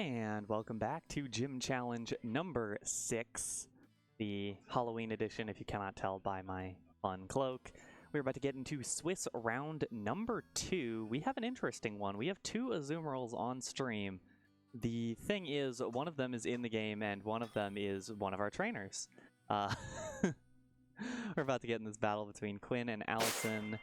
And welcome back to Gym Challenge number 6, the Halloween edition, if you cannot tell by my fun cloak. We're about to get into Swiss round number 2. We have an interesting one. We have 2 Azumarill on stream. The thing is, one of them is in the game, and one of them is one of our trainers. We're about to get in this battle between Quinn and Allison.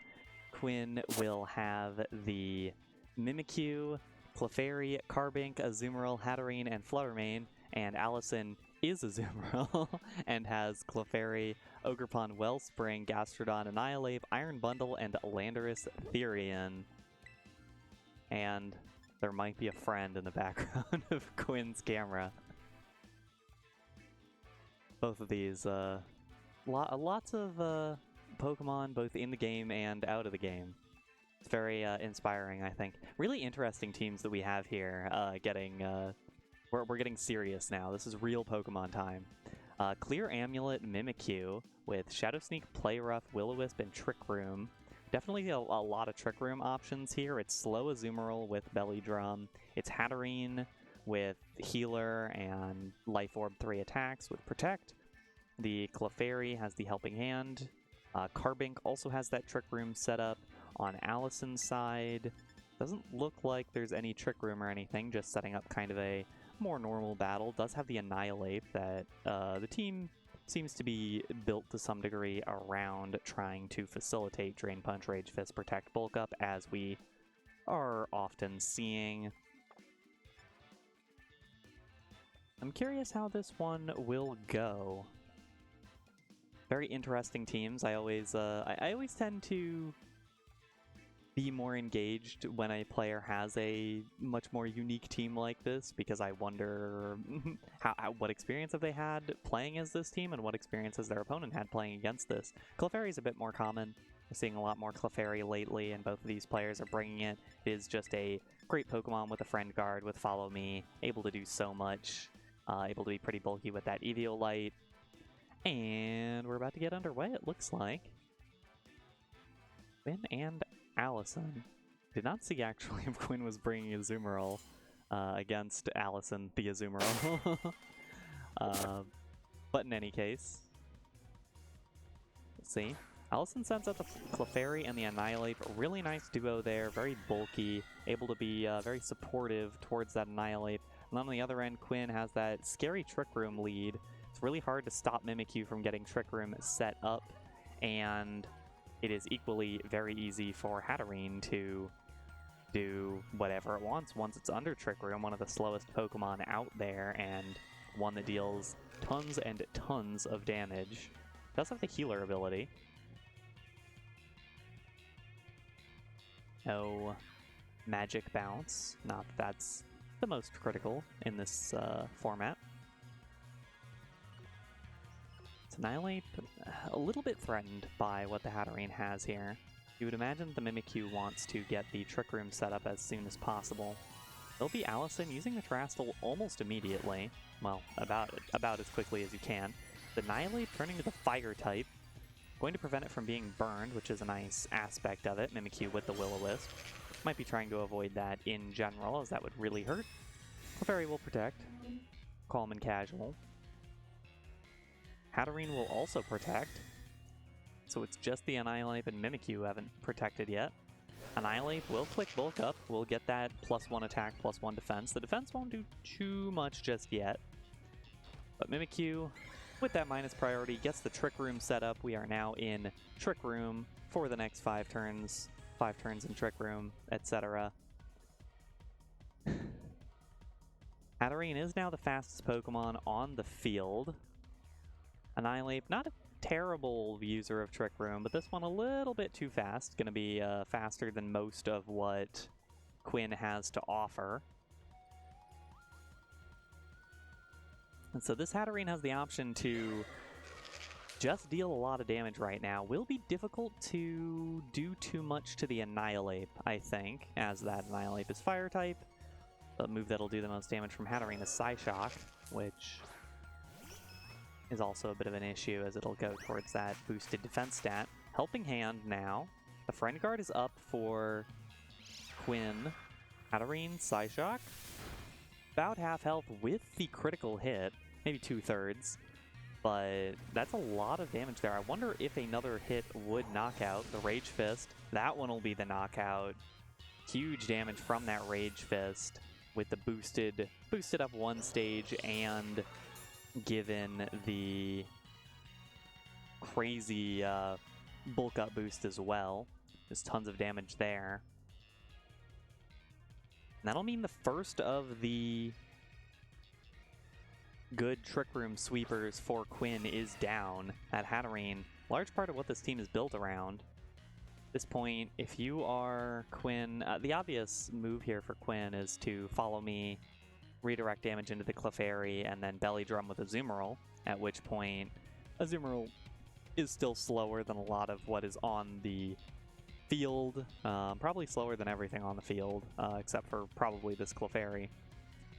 Quinn will have the Mimikyu, Clefairy, Carbink, Azumarill, Hatterene, and Fluttermane, and Allison is Azumarill and has Clefairy, Ogerpon, Wellspring, Gastrodon, Annihilate, Iron Bundle, and Landorus Therian. And there might be a friend in the background of Quinn's camera. Both of these, lots of Pokemon both in the game and out of the game. It's very inspiring, I think. Really interesting teams that we have here. We're getting serious now. This is real Pokemon time. Clear Amulet, Mimikyu with Shadow Sneak, Play Rough, Will-O-Wisp, and Trick Room. Definitely a lot of Trick Room options here. It's Slow Azumarill with Belly Drum. It's Hatterene with Healer and Life Orb 3 attacks with Protect. The Clefairy has the Helping Hand. Carbink also has that Trick Room set up. On Allison's side, doesn't look like there's any Trick Room or anything, just setting up kind of a more normal battle. Does have the Annihilate that the team seems to be built to some degree around trying to facilitate Drain Punch, Rage Fist, Protect, Bulk Up, as we are often seeing. I'm curious how this one will go. Very interesting teams. I always tend to be more engaged when a player has a much more unique team like this, because I wonder what experience have they had playing as this team and what experience has their opponent had playing against this. Clefairy is a bit more common. We're seeing a lot more Clefairy lately, and both of these players are bringing it. It is just a great Pokemon with a Friend Guard, with Follow Me, able to do so much, able to be pretty bulky with that Eviolite. And we're about to get underway, it looks like. Quinn and Allison. Did not see actually if Quinn was bringing Azumarill against Allison, the Azumarill. But in any case, let's see. Allison sends out the Clefairy and the Annihilate. A really nice duo there, very bulky, able to be very supportive towards that Annihilate. And on the other end, Quinn has that scary Trick Room lead. It's really hard to stop Mimikyu from getting Trick Room set up, and it is equally very easy for Hatterene to do whatever it wants once it's under Trick Room, one of the slowest Pokemon out there, and one that deals tons and tons of damage. Does have the Healer ability. No Magic Bounce, not that that's the most critical in this format. Annihilate, a little bit threatened by what the Hatterene has here. You would imagine the Mimikyu wants to get the Trick Room set up as soon as possible. There'll be Allison using the Terastal almost immediately. Well, about as quickly as you can. The Annihilate turning to the Fire type, going to prevent it from being burned, which is a nice aspect of it. Mimikyu with the Will-O-Wisp. Might be trying to avoid that in general, as that would really hurt. Clefairy will protect. Calm and casual. Hatterene will also protect, so it's just the Annihilate and Mimikyu who haven't protected yet. Annihilate will click Bulk Up, will get that +1 attack, +1 defense. The defense won't do too much just yet, but Mimikyu, with that minus priority, gets the Trick Room set up. We are now in Trick Room for the next 5 turns. 5 turns in Trick Room, etc. Hatterene is now the fastest Pokemon on the field. Annihilate, not a terrible user of Trick Room, but this one a little bit too fast. Going to be faster than most of what Quinn has to offer. And so this Hatterene has the option to just deal a lot of damage right now. Will be difficult to do too much to the Annihilate, I think, as that Annihilate is Fire type. The move that'll do the most damage from Hatterene is Psyshock, which is also a bit of an issue, as it'll go towards that boosted defense stat. Helping Hand now. The Friend Guard is up for Quinn. Hatterene, Psyshock. about half health with the critical hit, maybe 2/3. But that's a lot of damage there. I wonder if another hit would knock out the Rage Fist. That one will be the knockout. Huge damage from that Rage Fist with the boosted up one stage, and given the crazy bulk up boost as well. There's tons of damage there. And that'll mean the first of the good Trick Room sweepers for Quinn is down at Hatterene. Large part of what this team is built around. At this point, if you are Quinn, the obvious move here for Quinn is to follow me, redirect damage into the Clefairy, and then belly drum with Azumarill, at which point Azumarill is still slower than a lot of what is on the field. Probably slower than everything on the field, except for probably this Clefairy.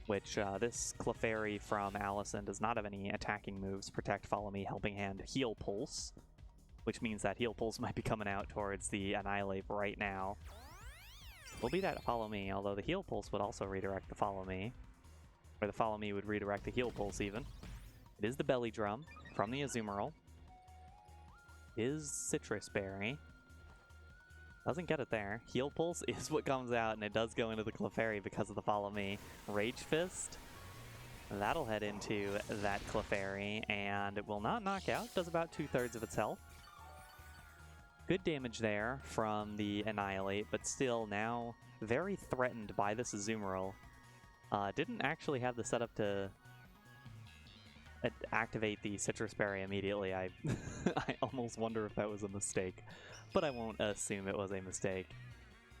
Which this Clefairy from Allison does not have any attacking moves. Protect, Follow Me, Helping Hand, Heal Pulse, which means that Heal Pulse might be coming out towards the Annihilate right now. Will be that Follow Me, although the Heal Pulse would also redirect the Follow Me. Or the Follow Me would redirect the Heal Pulse even. It is the Belly Drum from the Azumarill. Is Citrus Berry. Doesn't get it there. Heal Pulse is what comes out, and it does go into the Clefairy because of the Follow Me. Rage Fist. That'll head into that Clefairy, and it will not knock out. Does about 2/3 of its health. Good damage there from the Annihilate, but still now very threatened by this Azumarill. Didn't actually have the setup to activate the Citrus Berry immediately. I almost wonder if that was a mistake, but I won't assume it was a mistake.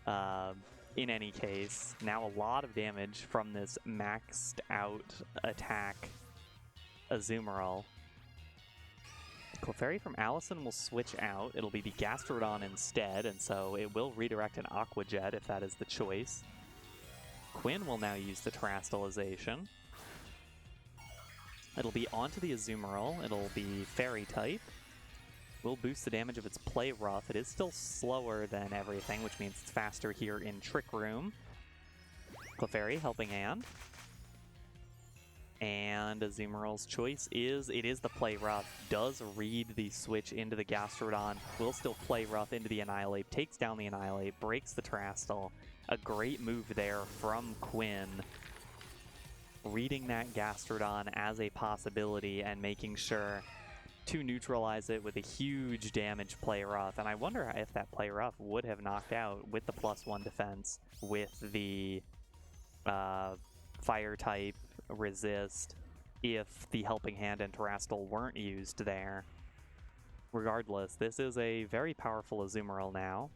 In any case, now a lot of damage from this maxed out attack Azumarill. Clefairy from Allison will switch out. It'll be the Gastrodon instead, and so it will redirect an Aqua Jet if that is the choice. Quinn will now use the Terastallization. It'll be onto the Azumarill. It'll be Fairy type. Will boost the damage of its Play Rough. It is still slower than everything, which means it's faster here in Trick Room. Clefairy, Helping Hand. And Azumarill's choice is, it is the Play Rough. Does read the switch into the Gastrodon. Will still Play Rough into the Annihilate. Takes down the Annihilate. Breaks the Terastall. A great move there from Quinn. Reading that Gastrodon as a possibility and making sure to neutralize it with a huge damage Play Rough. And I wonder if that Play Rough would have knocked out with the +1 defense, with the Fire type resist, if the Helping Hand and Terastall weren't used there. Regardless, this is a very powerful Azumarill now.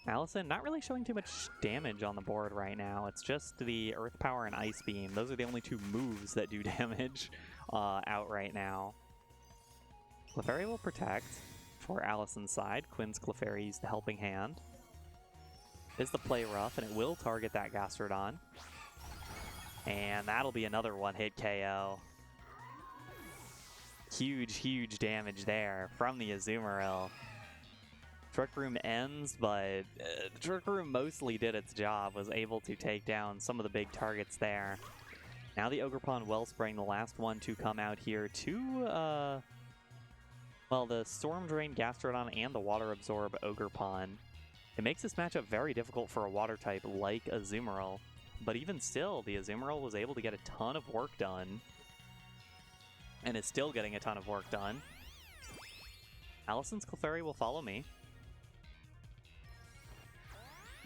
Allison not really showing too much damage on the board right now. It's just the Earth Power and Ice Beam. Those are the only two moves that do damage out right now. Clefairy will protect for Allison's side. Quinn's Clefairy used the Helping Hand. Is the Play Rough, and it will target that Gastrodon. And that'll be another one-hit KO. Huge, huge damage there from the Azumarill. Trick Room ends, but Trick Room mostly did its job, was able to take down some of the big targets there. Now the Ogerpon Wellspring, the last one to come out here to, well, the Storm Drain Gastrodon and the Water Absorb Ogerpon. It makes this matchup very difficult for a water type like Azumarill, but even still, the Azumarill was able to get a ton of work done, and is still getting a ton of work done. Allison's Clefairy will follow me.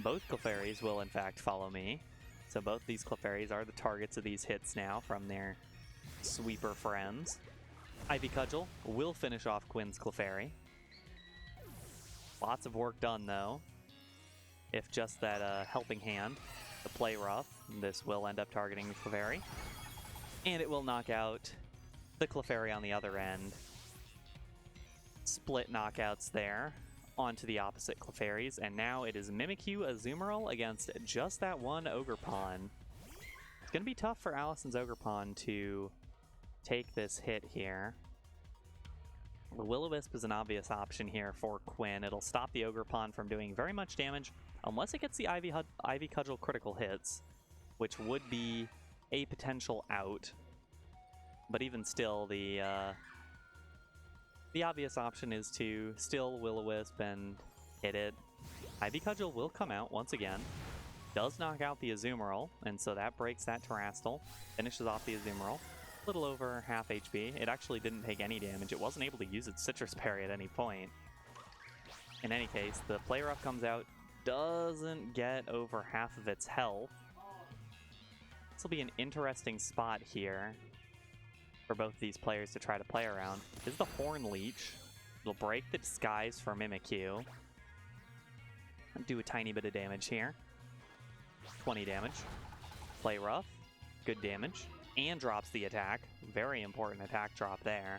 Both Clefairies will, in fact, follow me. So both these Clefairies are the targets of these hits now from their sweeper friends. Ivy Cudgel will finish off Quinn's Clefairy. Lots of work done, though. If just that Helping Hand, the Play Rough, this will end up targeting the Clefairy. And it will knock out the Clefairy on the other end. Split knockouts there onto the opposite Clefairies, and now it is Mimikyu Azumarill against just that one Ogerpon. It's going to be tough for Allison's Ogerpon to take this hit here. The Will-O-Wisp is an obvious option here for Quinn. It'll stop the Ogerpon from doing very much damage, unless it gets the Ivy Cudgel critical hits. which would be a potential out. But even still, the obvious option is to still Will-O-Wisp and hit it. Ivy Cudgel will come out once again. Does knock out the Azumarill, and so that breaks that Terrastal. Finishes off the Azumarill. A little over half HP. It actually didn't take any damage. It wasn't able to use its Citrus Berry at any point. In any case, the player up comes out, doesn't get over half of its health. This will be an interesting spot here for both these players to try to play around. This is the Horn Leech. It'll break the Disguise for Mimikyu. Do a tiny bit of damage here. 20 damage. Play rough. Good damage. And drops the attack. Very important attack drop there.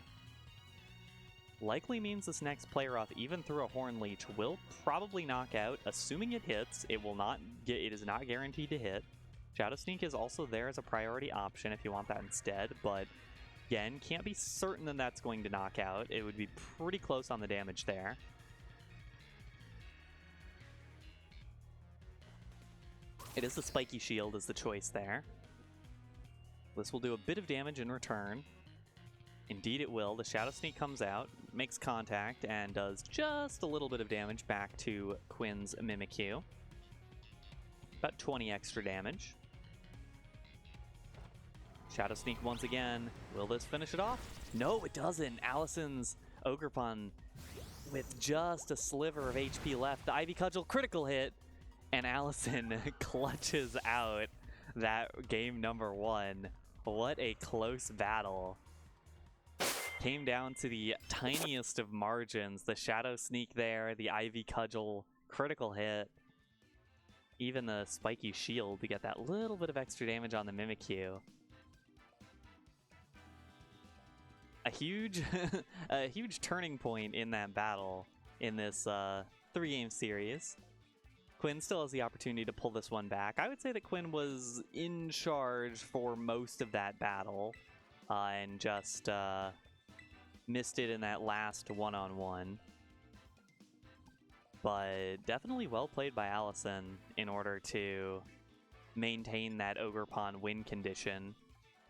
Likely means this next play rough, even through a Horn Leech, will probably knock out. Assuming it hits, it is not guaranteed to hit. Shadow Sneak is also there as a priority option if you want that instead, but again, can't be certain that that's going to knock out. It would be pretty close on the damage there. It is the Spiky Shield as the choice there. This will do a bit of damage in return. Indeed it will. The Shadow Sneak comes out, makes contact, and does just a little bit of damage back to Quinn's Mimikyu. About 20 extra damage. Shadow Sneak once again. Will this finish it off? No, it doesn't. Allison's Ogerpon with just a sliver of HP left. The Ivy Cudgel critical hit, and Allison clutches out that game number 1. What a close battle. Came down to the tiniest of margins. The Shadow Sneak there, the Ivy Cudgel critical hit. Even the Spiky Shield to get that little bit of extra damage on the Mimikyu. A huge, a huge turning point in that battle in this 3-game series. Quinn still has the opportunity to pull this one back. I would say that Quinn was in charge for most of that battle and just missed it in that last one-on-one. But definitely well played by Allison in order to maintain that Ogerpon win condition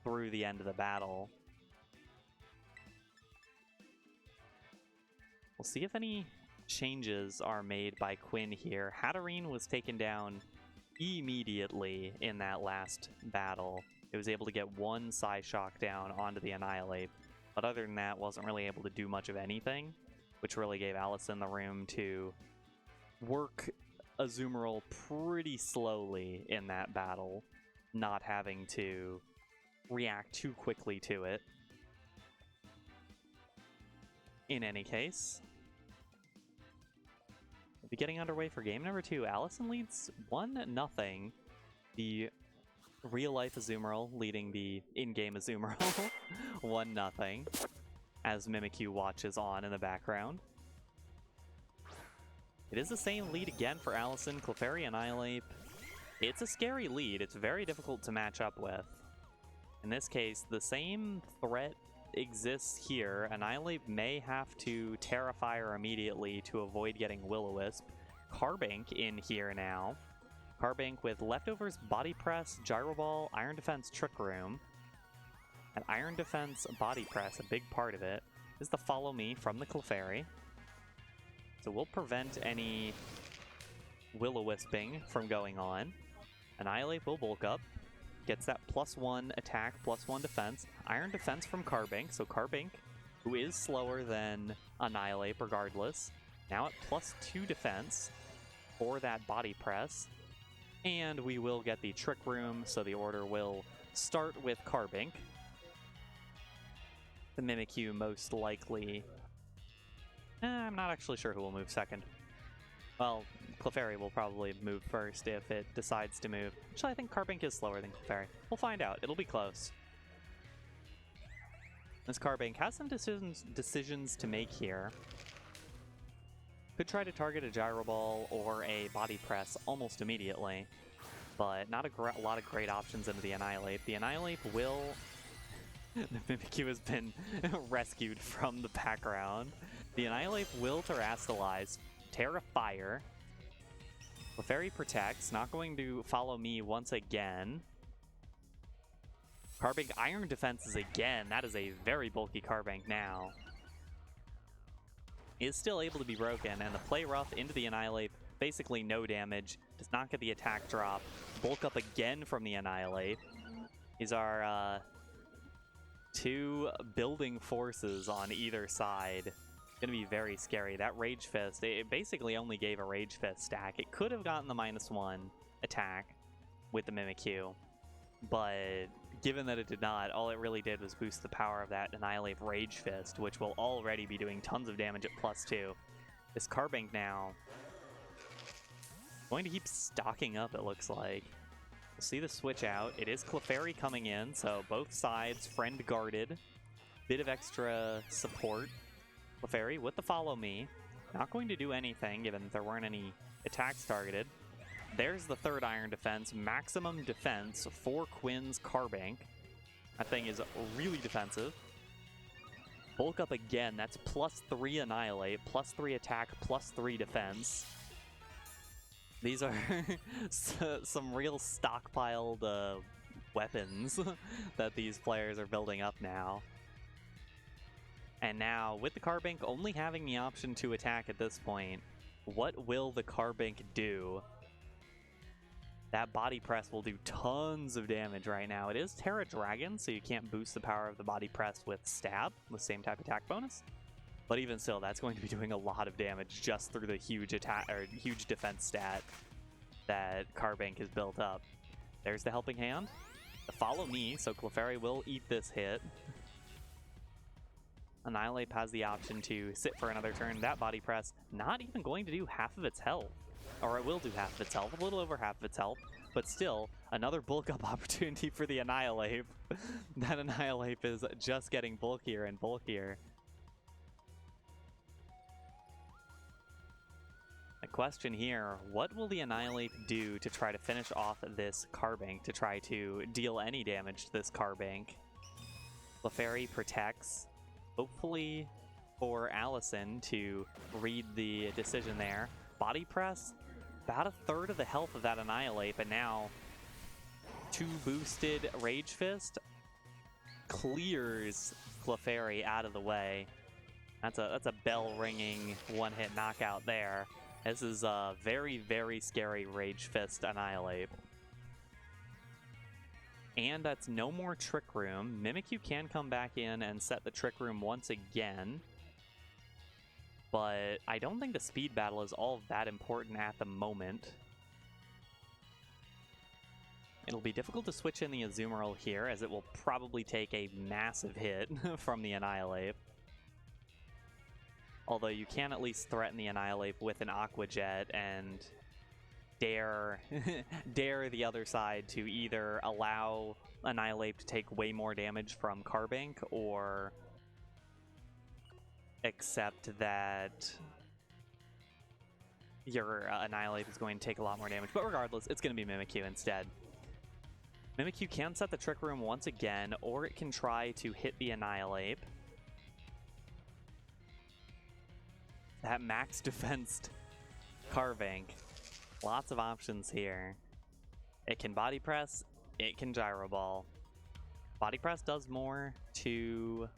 through the end of the battle. We'll see if any changes are made by Quinn here. Hatterene was taken down immediately in that last battle. It was able to get one Psyshock down onto the Annihilate, but other than that, wasn't really able to do much of anything, which really gave Allison the room to work Azumarill pretty slowly in that battle, not having to react too quickly to it. In any case, we'll be getting underway for game number 2. Allison leads 1-0. The real-life Azumarill leading the in-game Azumarill 1-0 as Mimikyu watches on in the background. It is the same lead again for Allison. Clefairy Annihilate. It's a scary lead. It's very difficult to match up with. In this case, the same threat exists here. Annihilate may have to Terra Fire immediately to avoid getting Will-O-Wisp. Carbank in here now. Carbank with leftovers, Body Press, Gyro Ball, Iron Defense, Trick Room. An Iron Defense, Body Press, a big part of it, is the Follow Me from the Clefairy. So we'll prevent any Will-O-Wisping from going on. Annihilate will bulk up. Gets that +1 attack, +1 defense. Iron Defense from Carbank. So Carbank, who is slower than Annihilate regardless, now at +2 defense for that Body Press. And we will get the Trick Room, so the order will start with Carbank. The Mimikyu most likely... I'm not actually sure who will move second. Well, Clefairy will probably move first if it decides to move. Actually, I think Carbank is slower than Clefairy. We'll find out. It'll be close. This Carbank has some decisions to make here. Could try to target a Gyro Ball or a Body Press almost immediately, but not a lot of great options into the Annihilate. The Annihilate will... The Mimikyu has been rescued from the background. The Annihilate will Terrastalize, Terra Fire. Clefairy protects, not going to Follow Me once again. Carbink Iron Defenses again. That is a very bulky Carbink now. Is still able to be broken, and the Play Rough into the Annihilate, basically no damage, does not get the attack drop. Bulk up again from the Annihilate. These are two building forces on either side. Gonna be very scary. That Rage Fist, it basically only gave a Rage Fist stack. It could have gotten the -1 attack with the Mimikyu, but given that it did not, all it really did was boost the power of that Annihilate Rage Fist, which will already be doing tons of damage at +2. This Carbink now going to keep stocking up, it looks like. We'll see the switch out. It is Clefairy coming in, so both sides friend guarded. Bit of extra support. Clefairy with the Follow Me. Not going to do anything, given that there weren't any attacks targeted. There's the third Iron Defense. Maximum defense for Quinn's Carbink. That thing is really defensive. Bulk up again. That's +3 Annihilate, +3 attack, +3 defense. These are some real stockpiled weapons that these players are building up now. And now, with the Carbink only having the option to attack at this point, what will the Carbink do? That Body Press will do tons of damage right now. It is Terra Dragon, so you can't boost the power of the Body Press with Stab, with same type attack bonus. But even still, that's going to be doing a lot of damage just through the huge attack or huge defense stat that Carbink has built up. There's the Helping Hand. The Follow Me, so Clefairy will eat this hit. Annihilate has the option to sit for another turn. That Body Press not even going to do half of its health. Or it will do half of its health, a little over half of its health, but still, another bulk up opportunity for the Annihilate. That Annihilate is just getting bulkier and bulkier. The question here, what will the Annihilate do to try to finish off this Carbink, to try to deal any damage to this Carbink? Clefairy protects, hopefully for Allison to read the decision there. Body Press, about a third of the health of that Annihilate, but now 2 boosted Rage Fist clears Clefairy out of the way. That's a bell-ringing one-hit knockout there. This is a very, very scary Rage Fist Annihilate. And that's no more Trick Room. Mimikyu can come back in and set the Trick Room once again. But I don't think the speed battle is all that important at the moment. It'll be difficult to switch in the Azumarill here, as it will probably take a massive hit from the Annihilate. Although you can at least threaten the Annihilate with an Aqua Jet and dare the other side to either allow Annihilate to take way more damage from Carbink, or accept that your Annihilate is going to take a lot more damage. But regardless, it's going to be Mimikyu instead. Mimikyu can set the Trick Room once again, or it can try to hit the Annihilate. That max defensed Carbink. Lots of options here. It can Body Press, it can Gyro Ball. Body Press does more to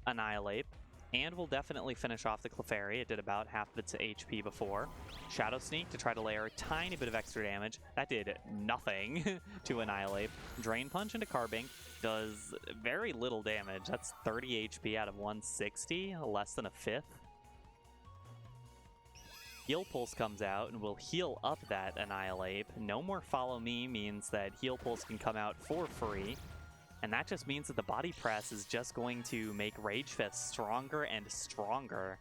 Annihilate, and will definitely finish off the Clefairy. It did about half of its HP before. Shadow Sneak to try to layer a tiny bit of extra damage. That did nothing to Annihilate. Drain Punch into Carbink does very little damage. That's 30 HP out of 160, less than a fifth. Heal Pulse comes out and will heal up that Annihilate. No more Follow Me means that Heal Pulse can come out for free. And that just means that the Body Press is just going to make Rage Fist stronger and stronger.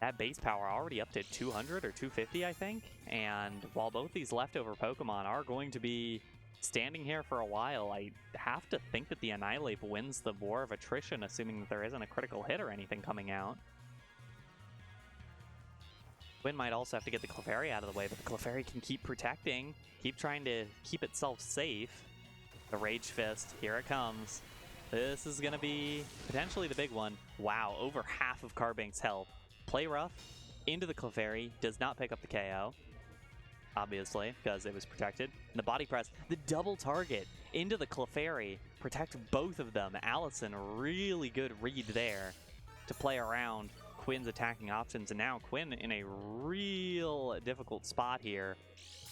That base power already up to 200 or 250, I think. And while both these leftover Pokemon are going to be standing here for a while, I have to think that the Annihilate wins the war of attrition, assuming that there isn't a critical hit or anything coming out. Quinn might also have to get the Clefairy out of the way, but the Clefairy can keep protecting, keep trying to keep itself safe. The Rage Fist, here it comes. This is going to be potentially the big one. Wow, over half of Carbink's health. Play Rough into the Clefairy, does not pick up the KO. obviously, because it was protected. And the body press, the double target into the Clefairy, protect both of them. Allison, really good read there to play around Quinn's attacking options, and now Quinn in a real difficult spot here.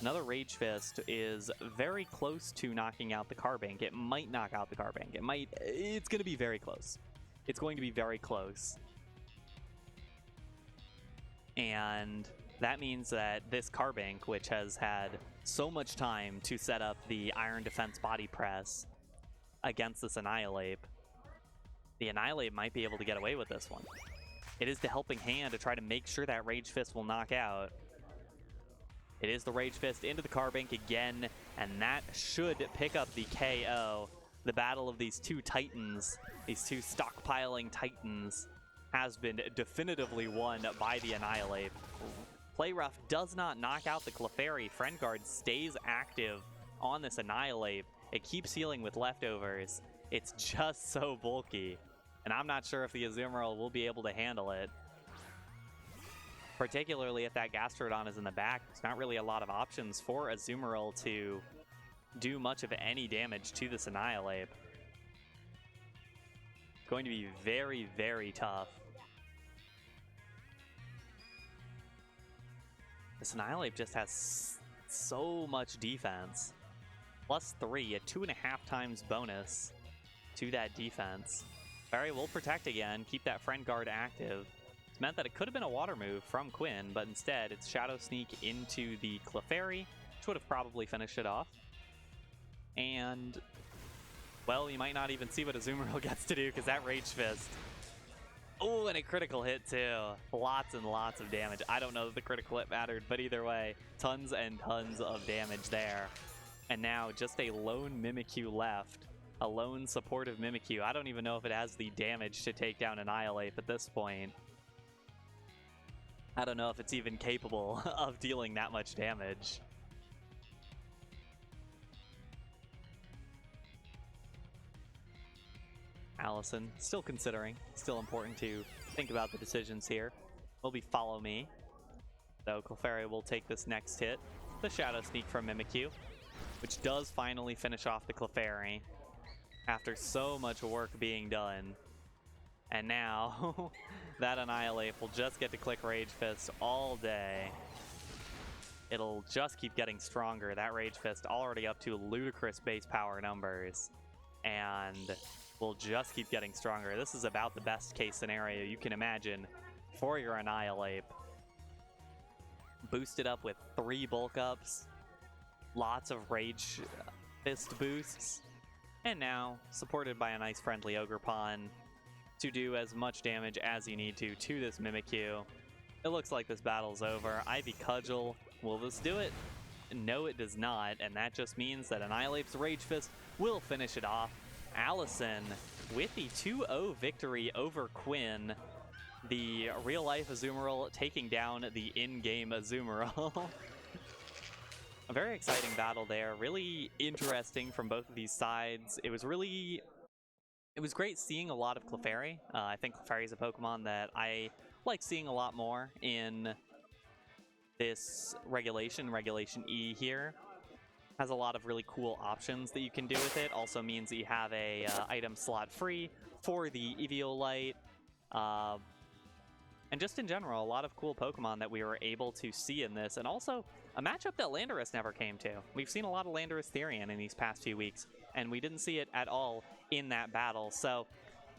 Another Rage Fist is very close to knocking out the Carbink. It might knock out the Carbink. It's going to be very close. It's going to be very close. And that means that this Carbink, which has had so much time to set up the Iron Defense body press against this Annihilate, the Annihilate might be able to get away with this one. It is the helping hand to try to make sure that Rage Fist will knock out. It is the Rage Fist into the Carbink again, and that should pick up the KO. The battle of these two titans, these two stockpiling titans, has been definitively won by the Annihilate. Play Rough does not knock out the Clefairy. Friend Guard stays active on this Annihilate. It keeps healing with leftovers. It's just so bulky. And I'm not sure if the Azumarill will be able to handle it. Particularly if that Gastrodon is in the back, there's not really a lot of options for Azumarill to do much of any damage to this Annihilate. It's going to be very, very tough. This Annihilate just has so much defense. +3, a 2.5 times bonus to that defense. Barry will protect again, keep that Friend Guard active. It's meant that it could have been a water move from Quinn, but instead it's Shadow Sneak into the Clefairy, which would have probably finished it off. And, well, you might not even see what Azumarill gets to do because that Rage Fist. Oh, and a critical hit too. Lots and lots of damage. I don't know that the critical hit mattered, but either way, tons and tons of damage there. And now just a lone Mimikyu left. A lone supportive Mimikyu. I don't even know if it has the damage to take down Annihilate at this point. I don't know if it's even capable of dealing that much damage. Allison, still considering. Still important to think about the decisions here. Will be Follow Me. So Clefairy will take this next hit. The Shadow Sneak from Mimikyu, which does finally finish off the Clefairy after so much work being done. And now, that Annihilate will just get to click Rage Fist all day. It'll just keep getting stronger. That Rage Fist already up to ludicrous base power numbers. And will just keep getting stronger. This is about the best case scenario you can imagine for your Annihilate. Boosted up with 3 bulk ups. Lots of Rage Fist boosts. And now, supported by a nice friendly Ogerpon to do as much damage as you need to this Mimikyu. It looks like this battle's over. Ivy Cudgel, will this do it? No, it does not, and that just means that Annihilate's Rage Fist will finish it off. Allison with the 2-0 victory over Quinn. The real-life Azumarill taking down the in-game Azumarill. A very exciting battle there. Really interesting from both of these sides. It was great seeing a lot of Clefairy. I think Clefairy is a Pokemon that I like seeing a lot more in this Regulation E here. Has a lot of really cool options that you can do with it. Also means that you have a item slot free for the Eviolite. And just in general, a lot of cool Pokemon that we were able to see in this. And also, a matchup that Landorus never came to. We've seen a lot of Landorus Therian in these past few weeks, and we didn't see it at all in that battle. So,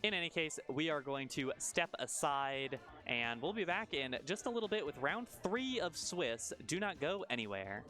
in any case, we are going to step aside, and we'll be back in just a little bit with round 3 of Swiss. Do not go anywhere.